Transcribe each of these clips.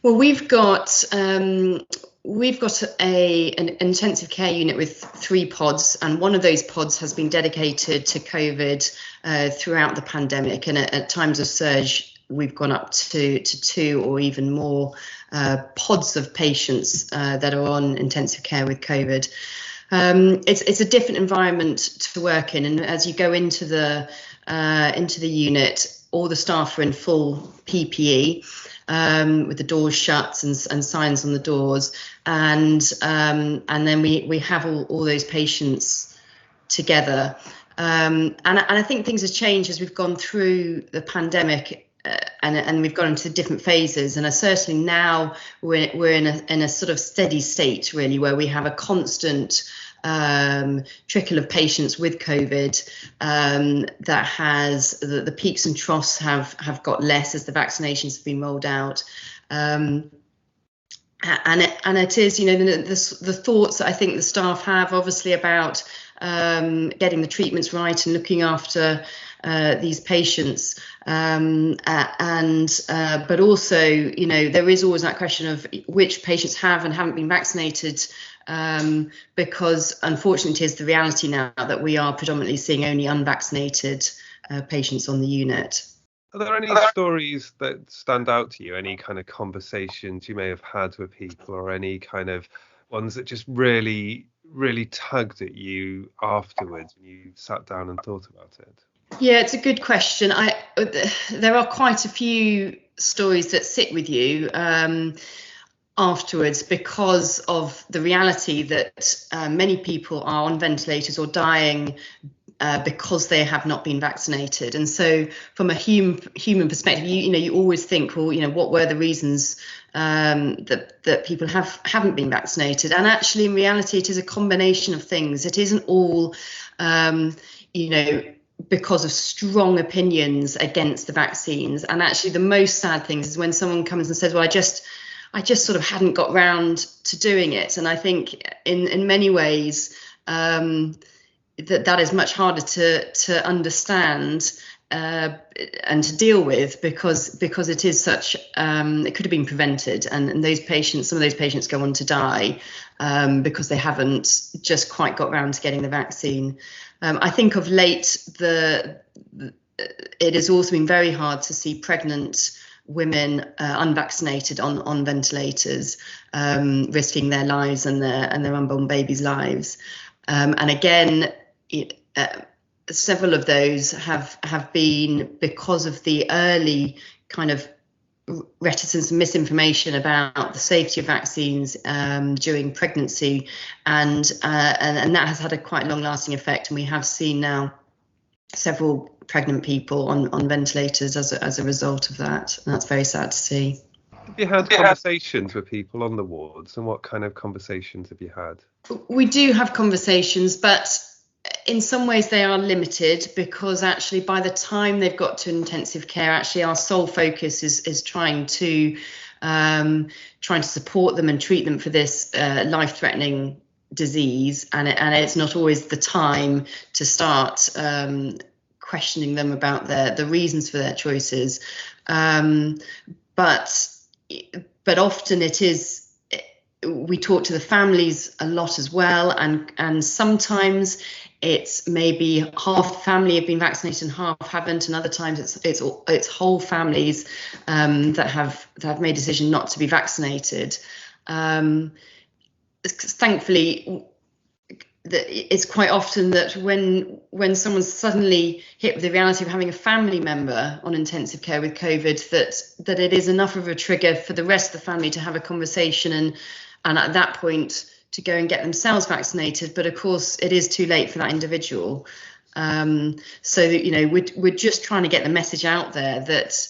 Well, we've got an intensive care unit with 3 pods, and one of those pods has been dedicated to COVID throughout the pandemic. And at times of surge, we've gone up to 2 or even more pods of patients that are on intensive care with COVID. It's a different environment to work in, and as you go into the unit, all the staff are in full PPE. With the doors shut and signs on the doors, and then we have all those patients together, and I think things have changed as we've gone through the pandemic, and we've gone into different phases, and certainly now we're in a sort of steady state, really, where we have a constant trickle of patients with COVID, that has the peaks and troughs have got less as the vaccinations have been rolled out, and it is, the thoughts that I think the staff have, obviously, about getting the treatments right and looking after these patients, but also, there is always that question of which patients have and haven't been vaccinated, because unfortunately it is the reality now that we are predominantly seeing only unvaccinated patients on the unit. Are there any stories that stand out to you? Any kind of conversations you may have had with people, or any kind of ones that just really, really tugged at you afterwards when you sat down and thought about it? Yeah, it's a good question. There are quite a few stories that sit with you afterwards, because of the reality that many people are on ventilators or dying because they have not been vaccinated. And so from a human perspective, you always think, well, what were the reasons that people haven't been vaccinated? And actually, in reality, it is a combination of things. It isn't all, because of strong opinions against the vaccines. And actually, the most sad thing is when someone comes and says, well, I just sort of hadn't got round to doing it. And I think in many ways, that is much harder to understand and to deal with, because it is such, it could have been prevented, and some of those patients go on to die because they haven't just quite got round to getting the vaccine. I think of late, it has also been very hard to see pregnant women unvaccinated on ventilators, risking their lives and their unborn babies' lives. And again, several of those have been because of the early kind of reticence and misinformation about the safety of vaccines during pregnancy, and that has had a quite long-lasting effect. And we have seen now several pregnant people on ventilators as a result of that, and that's very sad to see. Have you had conversations with people on the wards, and what kind of conversations have you had? We do have conversations, but in some ways they are limited, because actually by the time they've got to intensive care, actually our sole focus is trying to support them and treat them for this life-threatening disease, and it's not always the time to start questioning them about the reasons for their choices, but often it is. We talk to the families a lot as well, and sometimes it's maybe half the family have been vaccinated and half haven't, and other times it's whole families that have made a decision not to be vaccinated. Thankfully, it's quite often that when someone's suddenly hit with the reality of having a family member on intensive care with COVID, that it is enough of a trigger for the rest of the family to have a conversation and at that point to go and get themselves vaccinated. But of course, it is too late for that individual. So we're just trying to get the message out there that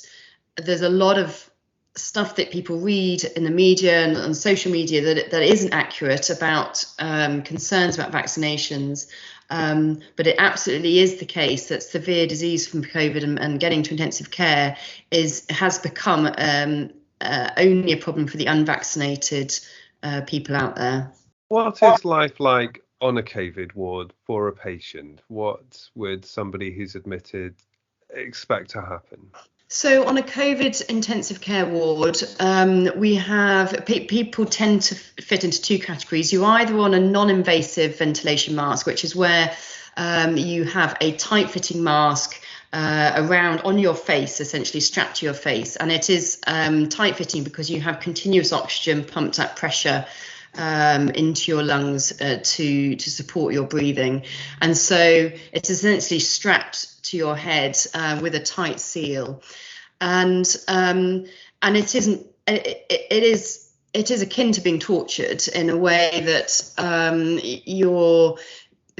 there's a lot of stuff that people read in the media and on social media that isn't accurate about concerns about vaccinations. But it absolutely is the case that severe disease from COVID and getting to intensive care has become only a problem for the unvaccinated people out there. What is life like on a COVID ward for a patient? What would somebody who's admitted expect to happen? So on a COVID intensive care ward, we have people tend to fit into two categories. You're either on a non-invasive ventilation mask, which is where you have a tight-fitting mask around on your face, essentially strapped to your face, and it is tight-fitting because you have continuous oxygen pumped at pressure into your lungs to support your breathing, and so it's essentially strapped to your head with a tight seal, and it isn't. It is akin to being tortured in a way that your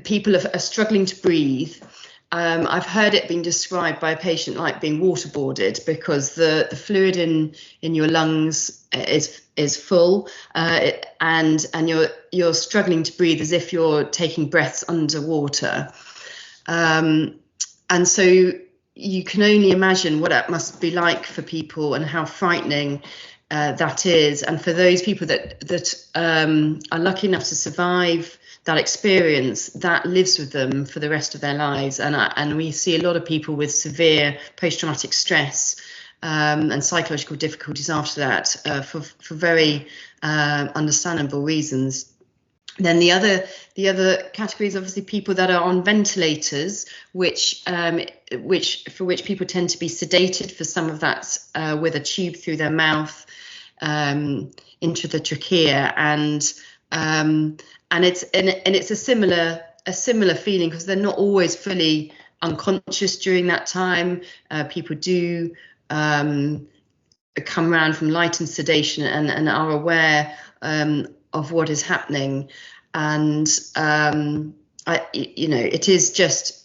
people are struggling to breathe. I've heard it being described by a patient like being waterboarded because the fluid in your lungs is full, and you're struggling to breathe as if you're taking breaths underwater. And so you can only imagine what that must be like for people and how frightening that is. And for those people that are lucky enough to survive that experience, that lives with them for the rest of their lives. And we see a lot of people with severe post-traumatic stress and psychological difficulties after that for very understandable reasons. Then the other category is obviously people that are on ventilators, which people tend to be sedated for some of that with a tube through their mouth into the trachea, and it's a similar feeling because they're not always fully unconscious during that time. People do come around from lightened sedation and are aware of what is happening, and it is just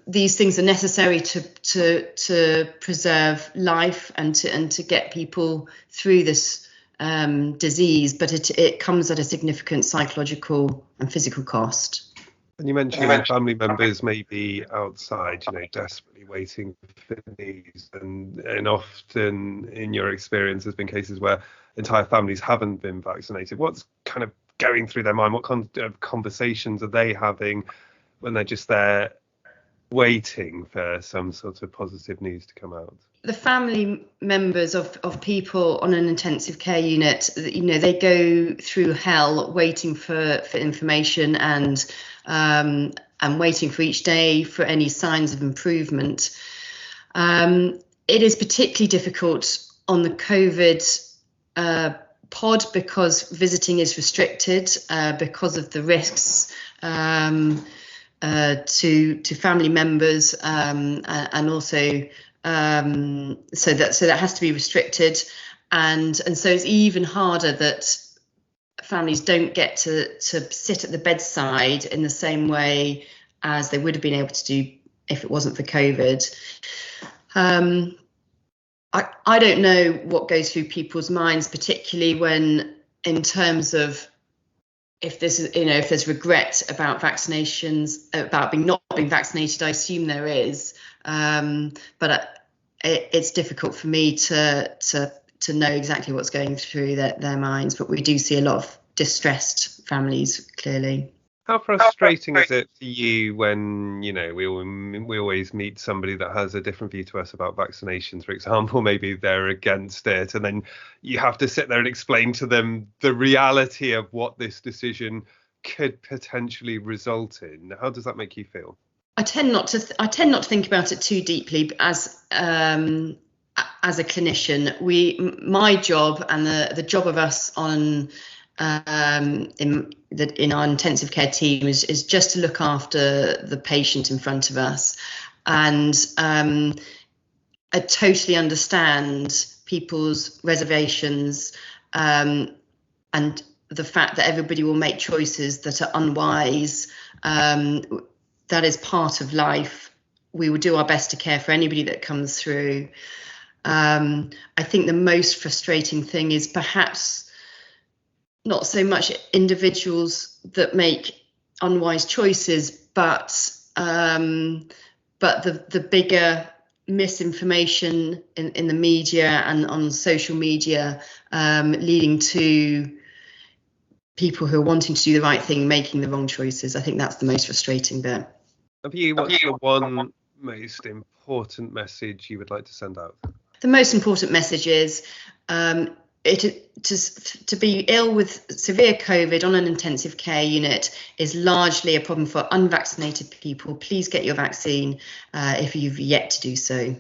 these things are necessary to preserve life and to get people through this disease, but it comes at a significant psychological and physical cost. And you mentioned family members may be outside, desperately waiting for these, and often in your experience there's been cases where entire families haven't been vaccinated. What's kind of going through their mind? What kind of conversations are they having when they're just there waiting for some sort of positive news to come out? The family members of people on an intensive care unit, they go through hell waiting for information and waiting for each day for any signs of improvement. It is particularly difficult on the COVID pod because visiting is restricted because of the risks to family members, and also so that has to be restricted, and so it's even harder that families don't get to sit at the bedside in the same way as they would have been able to do if it wasn't for COVID. I don't know what goes through people's minds, particularly when, in terms of if there's regret about vaccinations, about not being vaccinated. I assume there is, but it's difficult for me to know exactly what's going through their minds. But we do see a lot of distressed families, clearly. How frustrating is it for you when, we always meet somebody that has a different view to us about vaccinations, for example, maybe they're against it, and then you have to sit there and explain to them the reality of what this decision could potentially result in? How does that make you feel? I tend not to think about it too deeply as a clinician. My job and the job of us on in our intensive care team is just to look after the patient in front of us, and I totally understand people's reservations and the fact that everybody will make choices that are unwise. That is part of life. We will do our best to care for anybody that comes through. I think the most frustrating thing is perhaps not so much individuals that make unwise choices, but the bigger misinformation in the media and on social media, leading to people who are wanting to do the right thing making the wrong choices. I think that's the most frustrating bit. What's the one most important message you would like to send out? The most important message is to be ill with severe COVID on an intensive care unit is largely a problem for unvaccinated people. Please get your vaccine if you've yet to do so.